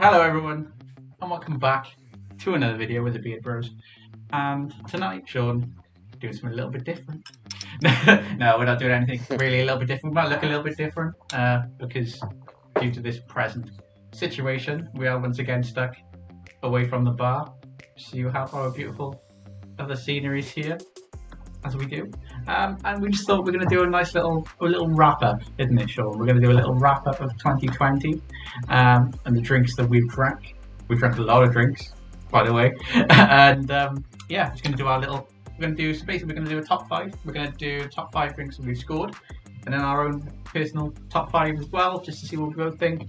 Hello everyone, and welcome back to another video with the Beard Bros. And tonight, Sean, doing something a little bit different. No, we're not doing anything really a little bit different. We might look a little bit different because due to this present situation, we are once again stuck away from the bar. So you have our beautiful other sceneries here, as we do. And we just thought we're going to do a nice little wrap-up, isn't it, Sean? We're going to do a little wrap-up of 2020 and the drinks that we've drank. We've drank a lot of drinks, by the way. And yeah, just going to do our little... We're going to do, so basically we're going to do a top 5. We're going to do top 5 drinks that we've scored. And then our own personal top 5 as well, just to see what we both think.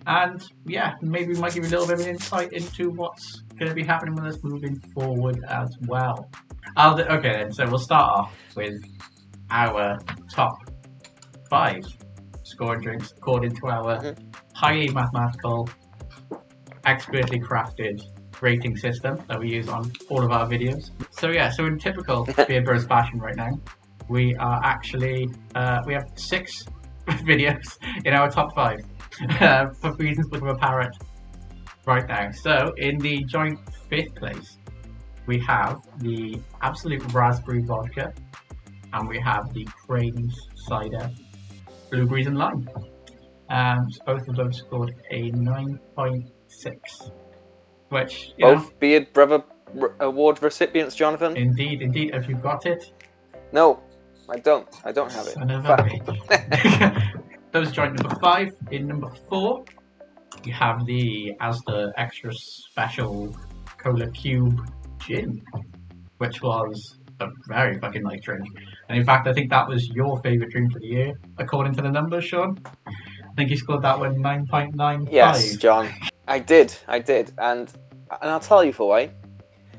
And yeah, maybe we might give you a little bit of an insight into what's going to be happening with us moving forward as well. Okay then, so we'll start off with our top 5 scoring drinks according to our highly mathematical, expertly crafted rating system that we use on all of our videos. So yeah, so in typical Beard Bros fashion right now, we are actually, we have 6 videos in our top 5 for reasons with a parrot right now. So in the joint 5th place, we have the Absolute Raspberry Vodka, and we have the Crane's Cider Blueberries and Lime. So both of them scored a 9.6, which both Beard Brother Award recipients, Jonathan. Indeed. Have you got it? No, I don't. I don't have it. Son of a bitch. Those joint number 5. In number 4, you have the Asda Extra Special Cola Cube Gin, which was a very fucking nice drink. And in fact, I think that was your favourite drink of the year, according to the numbers, Sean. I think you scored that one 9.95. Yes, John. I did. And I'll tell you for why.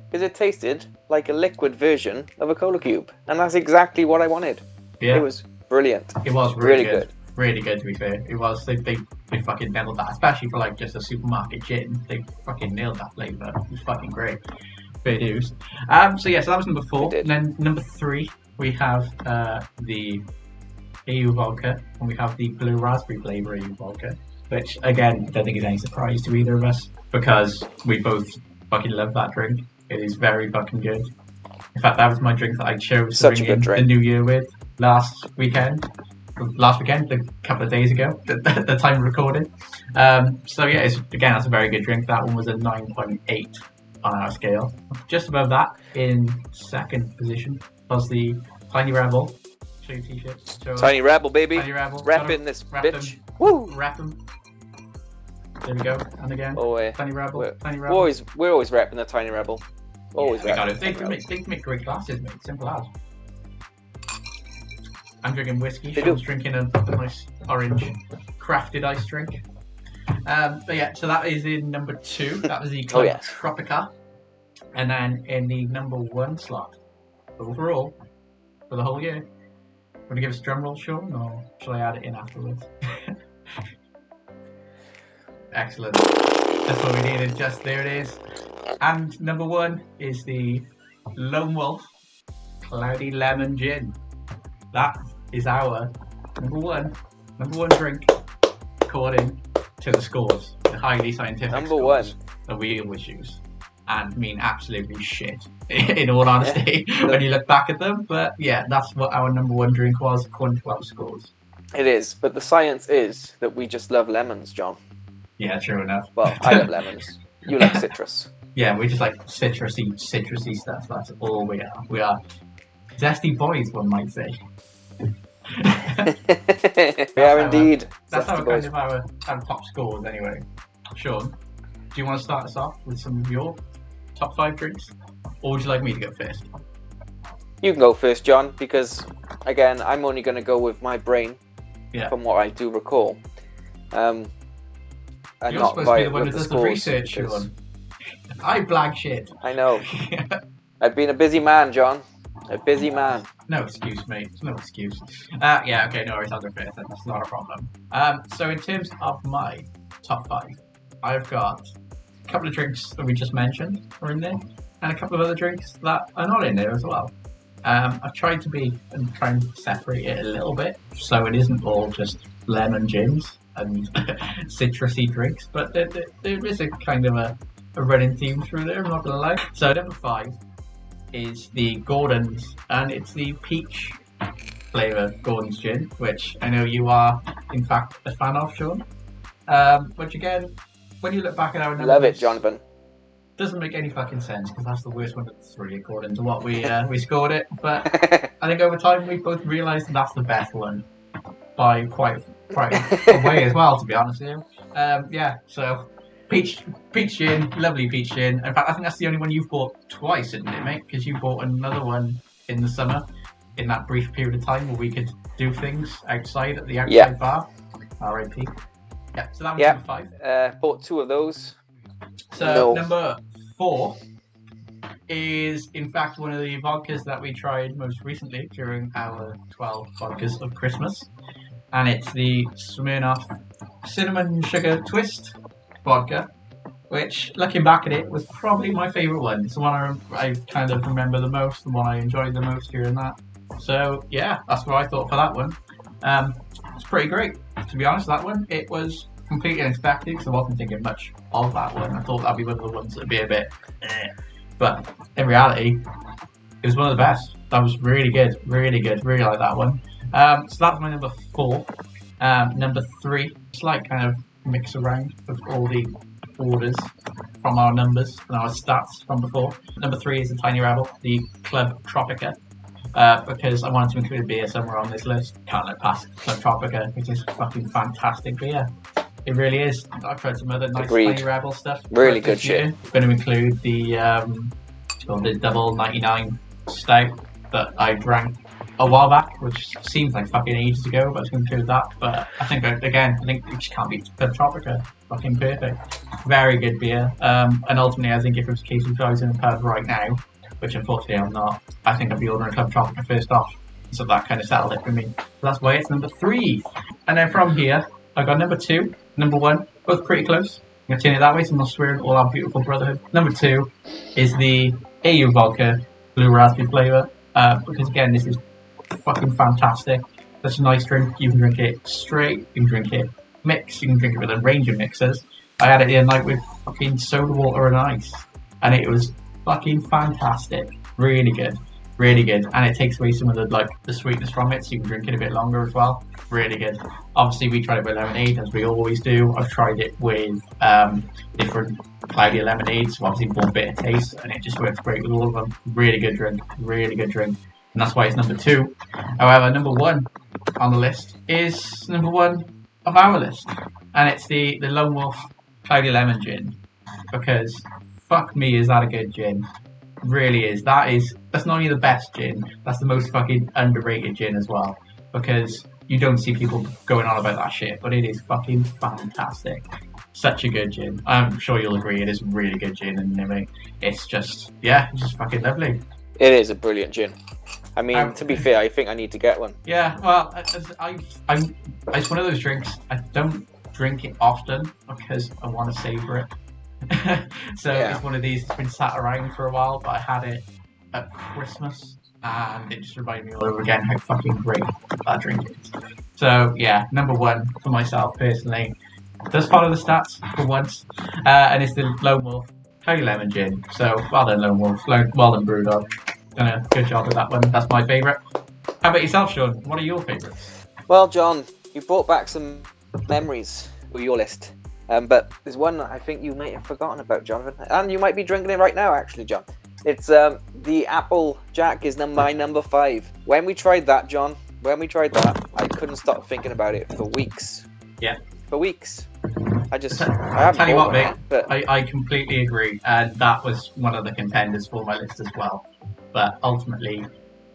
Because it tasted like a liquid version of a cola cube. And that's exactly what I wanted. Yeah. It was brilliant. It was really good. Really good, to be fair. It was. They fucking nailed that. Especially for like just a supermarket gin. They fucking nailed that flavour. It was fucking great. Fair dues. So yeah, so that was number 4. And then number 3, we have the EU Vodka, and we have the Blue Raspberry flavour EU Vodka, which again, I don't think is any surprise to either of us because we both fucking love that drink. It is very fucking good. In fact, that was my drink that I chose to bring in the new year with last weekend, a couple of days ago, the time of recording. So yeah, again, that's a very good drink. That one was a 9.8 on our scale. Just above that, in 2nd position, was the Tiny Rebel. Show your t-shirts. Tiny Rebel, baby. Tiny Rebel. Rapping this bitch. Them. Woo! Rap them. There we go. And again. Tiny Rebel. We're always rapping the Tiny Rebel. Always rapping. They can make great glasses, mate. Simple as. I'm drinking whiskey. Sean's drinking a nice orange crafted ice drink. But yeah, so that is in number 2. That was the Club Tropica. And then in the number 1 slot, overall, for the whole year, want to give us a drum roll, Sean, or shall I add it in afterwards? Excellent. That's what we needed. Just there it is. And number 1 is the Lone Wolf Cloudy Lemon Gin. That is our number one drink according to the scores, the highly scientific scores that we always use, and mean absolutely shit in all honesty when you look back at them. But yeah, that's what our number 1 drink was according to our scores. It is, but the science is that we just love lemons, John. Yeah, true enough. Well, I love lemons. You like citrus. Yeah, we just like citrusy stuff. That's all we are. We are zesty boys, one might say. We are indeed. That's our kind of our top scores anyway. Sean, do you want to start us off with some of your top 5 drinks? Or would you like me to go first? You can go first, John, because again, I'm only going to go with my brain from what I do recall. And you're not supposed to be the one who does the research, Sean. I blag shit. I know. I've been a busy man, John. A busy man. No excuse, mate. No excuse. Yeah, okay, no worries. I'll go first. That's not a problem. So in terms of my top 5, I've got a couple of drinks that we just mentioned are in there, and a couple of other drinks that are not in there as well. I've tried to try and separate it a little bit, so it isn't all just lemon gins and citrusy drinks, but there is a kind of a running theme through there, I'm not going to lie. So number 5 is the Gordon's, and it's the peach flavour Gordon's gin, which I know you are, in fact, a fan of, Sean. Which again, when you look back at our numbers... Love it, Jonathan. Doesn't make any fucking sense, because that's the worst one of the 3 according to what we scored it. But I think over time we both realised that that's the best one by quite a way as well, to be honest with you. Yeah, so peach gin, lovely peach gin. In fact, I think that's the only one you've bought twice, isn't it, mate? Because you bought another one in the summer, in that brief period of time where we could do things outside at the outside bar. R.I.P. Yeah, so that was number 5. Bought 2 of those. So number 4 is in fact one of the vodkas that we tried most recently during our 12 vodkas of Christmas, and it's the Smirnoff Cinnamon Sugar Twist vodka, which, looking back at it, was probably my favourite one. It's the one I kind of remember the most, the one I enjoyed the most during that. So yeah, that's what I thought for that one. It's pretty great, to be honest. That one, it was completely unexpected because I wasn't thinking much of that one. I thought that'd be one of the ones that'd be a bit but in reality it was one of the best. That was really good, really like that one. So that's my number 4. Number 3, slight kind of mix around of all the orders from our numbers and our stats from before. Number 3 is the Tiny Rebel, the Club Tropica, because I wanted to include a beer somewhere on this list. Can't let past Club Tropica, which is fucking fantastic beer. It really is. I've tried some other nice Tiny Rebel stuff. Really good shit. I'm going to include the double 99 stout that I drank a while back, which seems like fucking ages ago, but I was going to include that. But I think it just can't beat Club Tropica. Fucking perfect. Very good beer. And ultimately, I think if it was a case of I was in a pub right now, which unfortunately I'm not, I think I'd be ordering Club Tropica first off. So that kind of settled it for me. So that's why it's number 3. And then from here, I got number 2, number 1, both pretty close. I'm going to turn it that way so I'm not swearing all our beautiful brotherhood. Number 2 is the AU Vodka Blue Raspberry flavour, because again, this is fucking fantastic. Such a nice drink. You can drink it straight, you can drink it mixed, you can drink it with a range of mixers. I had it the other night with fucking soda water and ice, and it was fucking fantastic. Really good. And it takes away some of the sweetness from it, so you can drink it a bit longer as well. Really good. Obviously, we tried it with lemonade, as we always do. I've tried it with different cloudier lemonades, so obviously more bitter taste, and it just works great with all of them. Really good drink, and that's why it's number 2. However, number 1 on the list is number 1 of our list, and it's the Lone Wolf Cloudy Lemon Gin, because fuck me, is that a good gin. Really is. That's not only the best gin, that's the most fucking underrated gin as well, because you don't see people going on about that shit, but it is fucking fantastic. Such a good gin. I'm sure you'll agree it is a really good gin, and it's just fucking lovely. It is a brilliant gin. I mean, to be fair, I think I need to get one. Yeah, well, it's one of those drinks, I don't drink it often because I want to savour it. So it's one of these that's been sat around for a while, but I had it at Christmas and it just reminded me all over again how fucking great that drink is. So yeah, number 1 for myself personally. Does follow the stats for once, and it's the Lone Wolf Cloudy Lemon Gin. So well done, Lone Wolf. Well done, Brewdog. Done a good job with that one. That's my favourite. How about yourself, Sean? What are your favourites? Well, John, you brought back some memories with your list. But there's one that I think you might have forgotten about, Jonathan, and you might be drinking it right now, actually, John. It's the Apple Jack is my number 5. When we tried that, John, I couldn't stop thinking about it for weeks. Yeah. For weeks. I haven't tell you what, mate. But I completely agree, and that was one of the contenders for my list as well. But ultimately,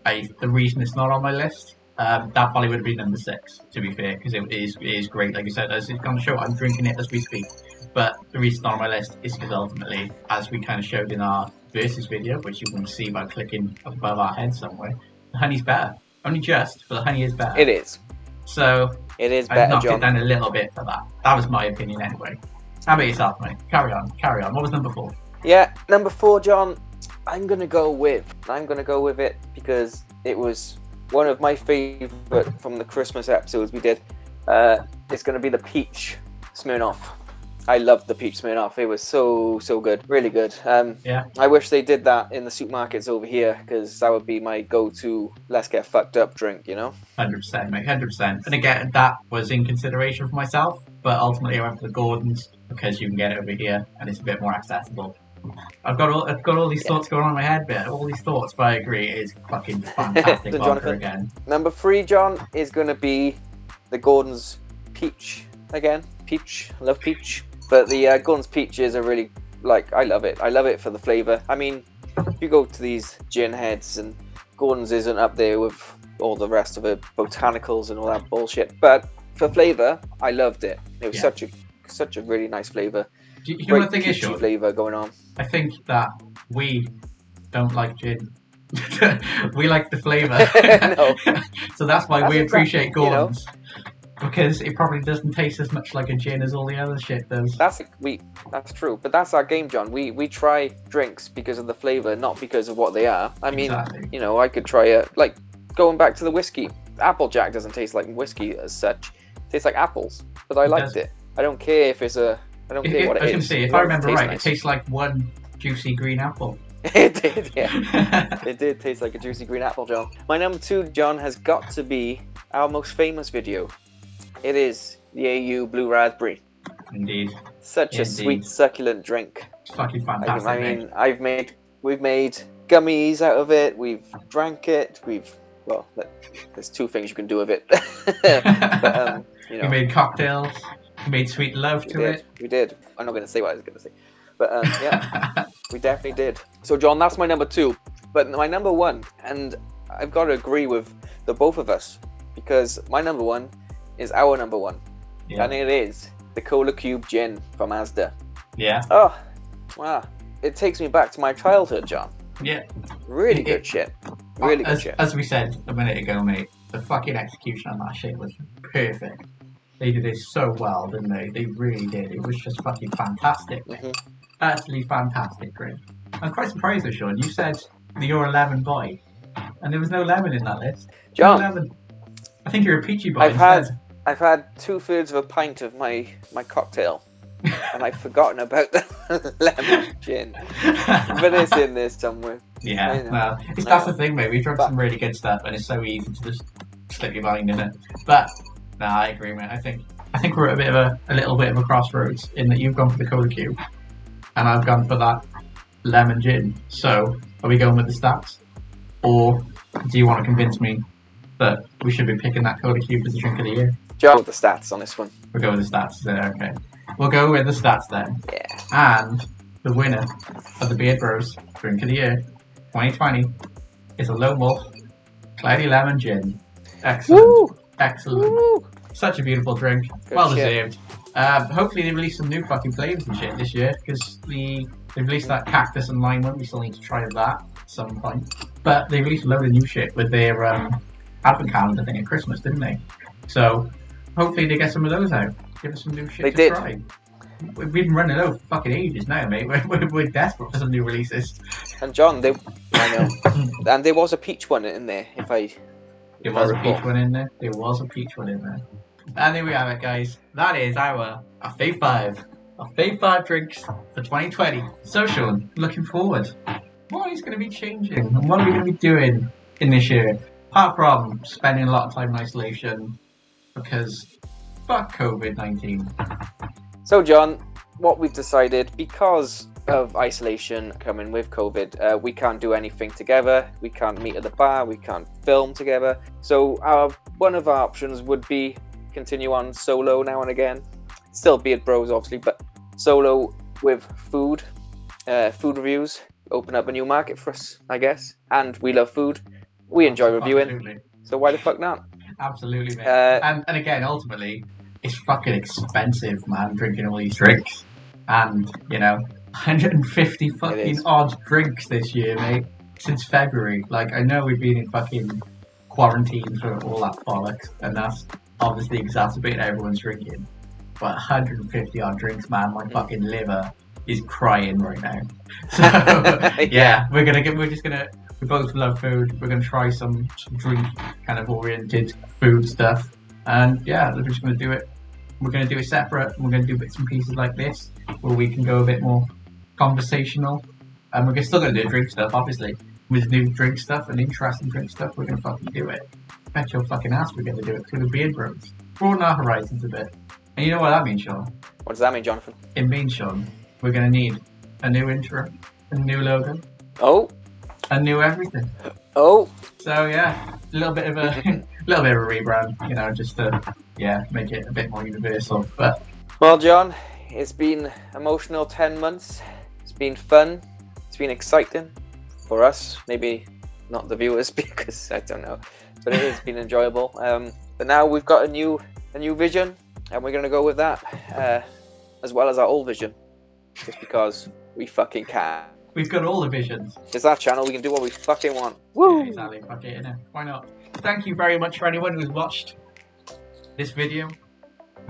the reason it's not on my list. That probably would have been number 6, to be fair, because it is great. Like you said, as it's going to show, I'm drinking it as we speak. But the reason it's not on my list is because ultimately, as we kind of showed in our versus video, which you can see by clicking above our head somewhere, the honey's better. Only just, but the honey is better. It is. So it is I better, knocked John. it down a little bit for that. That was my opinion anyway. How about yourself, mate? Carry on. What was number 4? Yeah, number 4, John. I'm gonna go with it because it was one of my favourite from the Christmas episodes we did. It's going to be the peach Smirnoff. I loved the peach Smirnoff. It was so good, really good. Yeah. I wish they did that in the supermarkets over here, because that would be my go-to let's get fucked up drink, you know? 100%, mate, 100%. And again, that was in consideration for myself, but ultimately I went for the Gordon's because you can get it over here and it's a bit more accessible. I've got all these thoughts going on in my head, but all these thoughts, but I agree, it is fucking fantastic So, vodka Jonathan, again. Number 3, John, is going to be the Gordon's Peach again. Peach, I love peach. But the Gordon's Peaches are really, like, I love it. I love it for the flavour. I mean, if you go to these gin heads, and Gordon's isn't up there with all the rest of it, botanicals and all that bullshit. But for flavour, I loved it. It was such a really nice flavour. You know what the thing is, Sean? Flavour going on. I think that we don't like gin. We like the flavour. No. So that's why we appreciate Gordon's. You know? Because it probably doesn't taste as much like a gin as all the other shit does. That's true, but that's our game, John. We try drinks because of the flavour, not because of what they are. I mean, you know, I could try like going back to the whiskey. Applejack doesn't taste like whiskey as such. It tastes like apples, but I liked it. I don't care if it's a. I don't care what it is. I was going to say, if I remember right, it tastes like one juicy green apple. It did, yeah. It did taste like a juicy green apple, John. My number 2, John, has got to be our most famous video. It is the AU Blue Raspberry. Indeed. Such a sweet, succulent drink. It's fucking fantastic. I mean, we've made gummies out of it. We've drank it. Well, there's 2 things you can do with it. But, you know, we made cocktails. We made sweet love to it. We did. I'm not going to say what I was going to say. But yeah, we definitely did. So, John, that's my number 2. But my number 1, and I've got to agree with the both of us, because my number 1 is our number 1. Yeah. And it is the Cola Cube Gin from Asda. Yeah. Oh, wow. It takes me back to my childhood, John. Yeah. Really good shit. Really good shit. As we said a minute ago, mate, the fucking execution on that shit was perfect. They did it so well, didn't they? They really did. It was just fucking fantastic. Mm-hmm. Absolutely fantastic drink. I'm quite surprised though, Sean. You said that you're a lemon boy, and there was no lemon in that list. John, no lemon. I think you're a peachy boy instead. I've had 2/3 of a pint of my cocktail, and I've forgotten about the lemon gin. But it's in there somewhere. Yeah, well, that's the thing, mate. We've drunk some really good stuff, and it's so easy to just slip your mind in it. But no, I agree, mate. I think we're at a little bit of a crossroads in that you've gone for the Cola Cube, and I've gone for that lemon gin. So, are we going with the stats, or do you want to convince me that we should be picking that Cola Cube as a drink of the year? Go with the stats on this one. We'll go with the stats. Okay, we'll go with the stats then. Yeah. And the winner of the Beard Bros Drink of the Year 2020 is a Lone Wolf Cloudy Lemon Gin. Excellent. Woo! Excellent. Woo! Such a beautiful drink. Good well shit. Deserved. Hopefully they release some new fucking flavours and shit this year, because they released that cactus and lime one. We still need to try that at some point. But they released a load of new shit with their advent calendar thing at Christmas, didn't they? So hopefully they get some of those out. Give us some new shit to try. We've been running out for fucking ages now, mate. We're desperate for some new releases. And John, I know. And there was a peach one in there, There was a peach one in there. There was a peach one in there. And there we have it, guys. That is our FAVE 5. Our FAVE 5 drinks for 2020. So, Sean, looking forward. What is going to be changing? And what are we going to be doing in this year? Apart from spending a lot of time in isolation, because fuck COVID-19. So, John, what we've decided, because of isolation coming with COVID, we can't do anything together. We can't meet at the bar. We can't film together. So one of our options would be continue on solo now and again. Still Beard Bros, obviously, but solo with food reviews. Open up a new market for us, I guess. And we love food. We enjoy reviewing. Absolutely. So why the fuck not? Absolutely, mate. And again, ultimately, it's fucking expensive, man, drinking all these drinks. And, 150 fucking odd drinks this year, mate, since February. Like, I know we've been in fucking quarantine for all that bollocks, and that's obviously exacerbating everyone's drinking. But 150 odd drinks, man, my fucking liver is crying right now. So, yeah, we both love food. We're gonna try some drink kind of oriented food stuff. And yeah, we're just going to do it. We're going to do it separate. We're going to do bits and pieces like this, where we can go a bit more conversational. And we're still going to do drink stuff, obviously. With new drink stuff and interesting drink stuff, we're going to fucking do it. Bet your fucking ass we're going to do it through the Beard Bros. Broaden our horizons a bit. And you know what that means, Sean? What does that mean, Jonathan? It means, Sean, we're going to need a new intro, a new logo, Oh. a new everything. Oh. So yeah, a little bit of a rebrand, you know, just to make it a bit more universal. But well, John, it's been emotional 10 months. It's been fun. It's been exciting for us. Maybe not the viewers because I don't know, but it has been enjoyable. But now we've got a new vision, and we're gonna go with that, as well as our old vision, just because we fucking can. We've got all the visions. It's our channel. We can do what we fucking want. Woo! Yeah, exactly. Fuck it, innit? Why not? Thank you very much for anyone who's watched this video.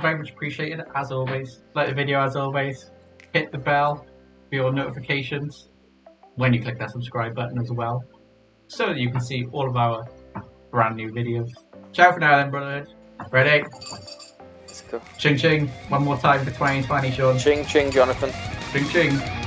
Very much appreciated, as always. Like the video, as always. Hit the bell for your notifications when you click that subscribe button as well, so that you can see all of our brand new videos. Ciao for now then, brotherhood. Ready? Let's go. Ching Ching. One more time for 2020, Sean. Ching Ching, Jonathan. Ching Ching.